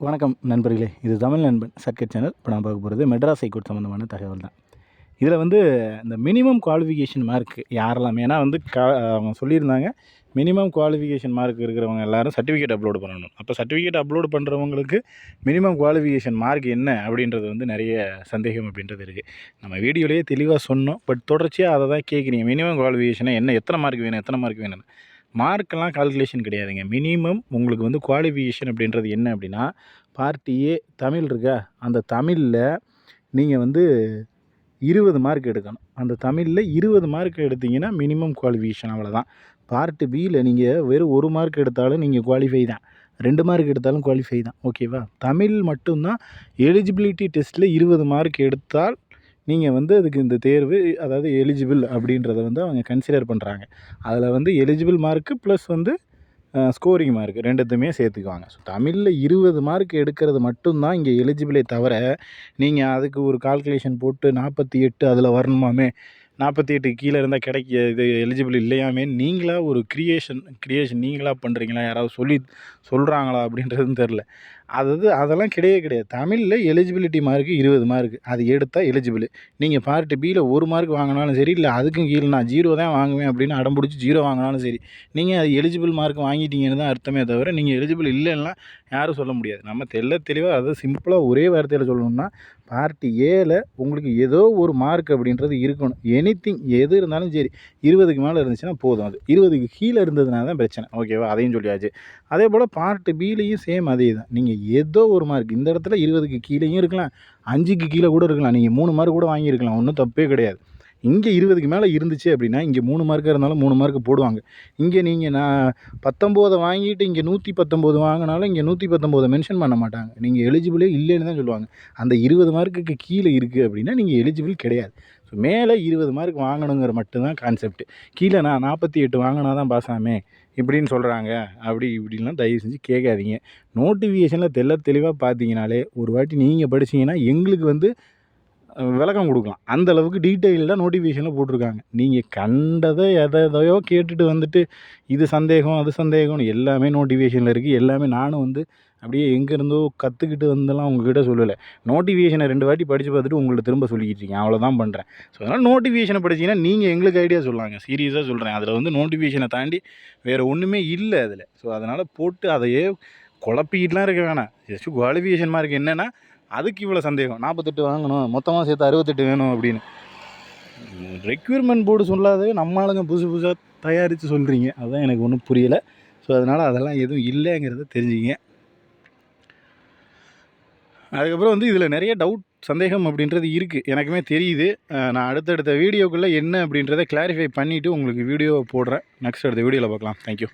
வணக்கம் நண்பர்களே, இது தமிழ் நண்பன் சர்க்கிட் சேனல். இப்போ நான் பார்க்க போகிறது மெட்ராஸ் ஹைகோர்ட் சம்மந்தமான தகவல் தான். இதில் இந்த மினிமம் குவாலிஃபிகேஷன் மார்க் யாரெல்லாம், ஏன்னா அவங்க சொல்லியிருந்தாங்க மினிமம் குவாலிஃபிகேஷன் மார்க் இருக்கிறவங்க எல்லோரும் சர்டிஃபிகேட் அப்லோடு பண்ணணும். அப்போ சர்டிஃபிகேட் அப்லோடு பண்ணுறவங்களுக்கு மினிமம் குவாலிஃபிகேஷன் மார்க் என்ன அப்படின்றது நிறைய சந்தேகம் அப்படின்றது இருக்குது. நம்ம வீடியோலேயே தெளிவாக சொன்னோம், பட் தொடர்ச்சியாக அதை தான் கேட்குறீங்க. மினிமம் குவாலிஃபிகேஷனை என்ன, எத்தனை மார்க் வேணும், எத்தனை மார்க் வேணும்னு. மார்க்கெல்லாம் கால்குலேஷன் கிடையாதுங்க. மினிமம் உங்களுக்கு குவாலிஃபிகேஷன் அப்படின்றது என்ன அப்படின்னா, பார்ட் ஏ தமிழ் இருக்கா, அந்த தமிழில் நீங்கள் 20 மார்க் எடுக்கணும். அந்த தமிழில் 20 மார்க் எடுத்திங்கன்னா மினிமம் குவாலிஃபிகேஷன், அவ்வளோதான். பார்ட் பியில் நீங்கள் வெறும் 1 மார்க் எடுத்தாலும் நீங்கள் குவாலிஃபை தான், 2 மார்க் எடுத்தாலும் குவாலிஃபை தான். ஓகேவா? தமிழ் மட்டும்தான் எலிஜிபிலிட்டி டெஸ்ட்டில் 20 மார்க் எடுத்தால் நீங்கள் அதுக்கு இந்த தேர்வு, அதாவது எலிஜிபிள் அப்படின்றத அவங்க கன்சிடர் பண்ணுறாங்க. அதில் eligible mark plus scoring mark ரெண்டுத்தையுமே சேர்த்துக்குவாங்க. ஸோ தமிழில் 20 மார்க் எடுக்கிறது மட்டும்தான் இங்கே எலிஜிபிளே தவிர, நீங்கள் அதுக்கு ஒரு கால்குலேஷன் போட்டு 48 அதில் வரணுமாமே, 48 கீழே இருந்தால் இது எலிஜிபிள் இல்லையாமே, நீங்களாக ஒரு கிரியேஷன் நீங்களாக பண்ணுறீங்களா, யாராவது சொல்கிறாங்களா அப்படின்றதுன்னு தெரில. அதெல்லாம் கிடையாது. தமிழில் எலிஜிபிலிட்டி மார்க்கு 20 மார்க், அது எடுத்தால் எலிஜிபிள். நீங்கள் பார்ட் பியில் 1 மார்க் வாங்கினாலும் சரி, இல்லை அதுக்கும் கீழே நான் 0 தான் வாங்குவேன் அப்படின்னு அடம்பிடிச்சி 0 வாங்கினாலும் சரி, நீங்கள் அது எலிஜிபிள் மார்க் வாங்கிட்டீங்கன்னு தான் அர்த்தமே தவிர, நீங்கள் எலிஜிபிள் இல்லைன்னா யாரும் சொல்ல முடியாது. நம்ம தெளிவாக அதை சிம்பிளாக ஒரே வார்த்தையில் சொல்லணும்னா, பார்ட் ஏல உங்களுக்கு ஏதோ ஒரு மார்க் அப்படின்றது இருக்கணும். எனிதிங் எது இருந்தாலும் சரி, 20க்கு மேலே இருந்துச்சுன்னா போதும். அது 20க்கு கீழே இருந்ததுனா தான் பிரச்சனை. ஓகேவா? அதையும் சொல்லியாச்சு. அதே போல் பார்ட் பிலையும் சேம் அதே தான். நீங்கள் ஏதோ ஒரு மார்க், இந்த இடத்துல 20க்கு கீழேயும் இருக்கலாம், 5க்கு கீழே கூட இருக்கலாம், நீங்கள் 3 மார்க் கூட வாங்கியிருக்கலாம், ஒன்றும் தப்பே கிடையாது. இங்கே 20க்கு மேலே இருந்துச்சு அப்படின்னா, இங்கே 3 மார்க்காக இருந்தாலும் 3 மார்க்கு போடுவாங்க. இங்கே நீங்கள் 19 வாங்கிட்டு இங்கே 119 வாங்கினாலும் இங்கே 119 மென்ஷன் பண்ண மாட்டாங்க. நீங்கள் எலிஜிபிளே இல்லைன்னு தான் சொல்லுவாங்க. அந்த 20 மார்க்குக்கு கீழே இருக்குது அப்படின்னா நீங்கள் எலிஜிபிள் கிடையாது. ஸோ மேலே 20 மார்க் வாங்கணுங்கிற மட்டும்தான் கான்செப்ட். கீழே நான் 48 வாங்கினா தான் பாஸ் ஆமே இப்படின்னு சொல்கிறாங்க, அப்படி இப்படின்லாம் தயவு செஞ்சு கேட்காதீங்க. நோட்டிஃபிகேஷனில் தெளிவாக பார்த்தீங்கனாலே, ஒரு வாட்டி நீங்கள் படிச்சிங்கன்னா எங்களுக்கு விளக்கம் கொடுக்கலாம். அந்த அளவுக்கு டீட்டெயில்டாக நோட்டிஃபிகேஷனில் போட்டிருக்காங்க. நீங்கள் கண்டதை எதையோ கேட்டுட்டு இது சந்தேகம் அது சந்தேகம்னு எல்லாமே நோட்டிஃபிகேஷனில் இருக்குது. எல்லாமே நானும் அப்படியே எங்கேருந்தோ கற்றுக்கிட்டு வந்தெல்லாம் உங்கள்கிட்ட சொல்லலை. நோட்டிஃபிகேஷனை 2 வாட்டி படித்து பார்த்துட்டு உங்கள்கிட்ட திரும்ப சொல்லிக்கிட்டு இருக்கேன், அவ்வளோதான் பண்ணுறேன். ஸோ அதனால் நோட்டிஃபிகேஷனை படிச்சிங்கன்னா நீங்கள் எங்களுக்கு ஐடியா சொல்லாங்க. சீரியஸாக சொல்கிறேன். அதில் நோட்டிஃபிகேஷனை தாண்டி வேறு ஒன்றுமே இல்லை அதில். ஸோ அதனால் போட்டு அதையே குழப்பிக்கிட்டுலாம் இருக்க வேணாம். ஜஸ்ட் குவாலிஃபிகேஷன் மார்க் என்னென்னா அதுக்கு இவ்வளோ சந்தேகம், 48 வாங்கணும், மொத்தமாக சேர்த்து 68 வேணும் அப்படின்னு. ரெக்யூர்மெண்ட் போர்டு சொல்லாதவே நம்ம ஆளுங்க புதுசாக தயாரித்து சொல்கிறீங்க. அதுதான் எனக்கு ஒன்றும் புரியலை. ஸோ அதனால் அதெல்லாம் எதுவும் இல்லைங்கிறத தெரிஞ்சுங்க. அதுக்கப்புறம் இதில் நிறைய சந்தேகம் அப்படின்றது இருக்குது, எனக்குமே தெரியுது. நான் அடுத்தடுத்த வீடியோக்குள்ளே என்ன அப்படின்றத கிளாரிஃபை பண்ணிவிட்டு உங்களுக்கு வீடியோவை போடுறேன். நெக்ஸ்ட் அடுத்த வீடியோவில் பார்க்கலாம். தேங்க்யூ.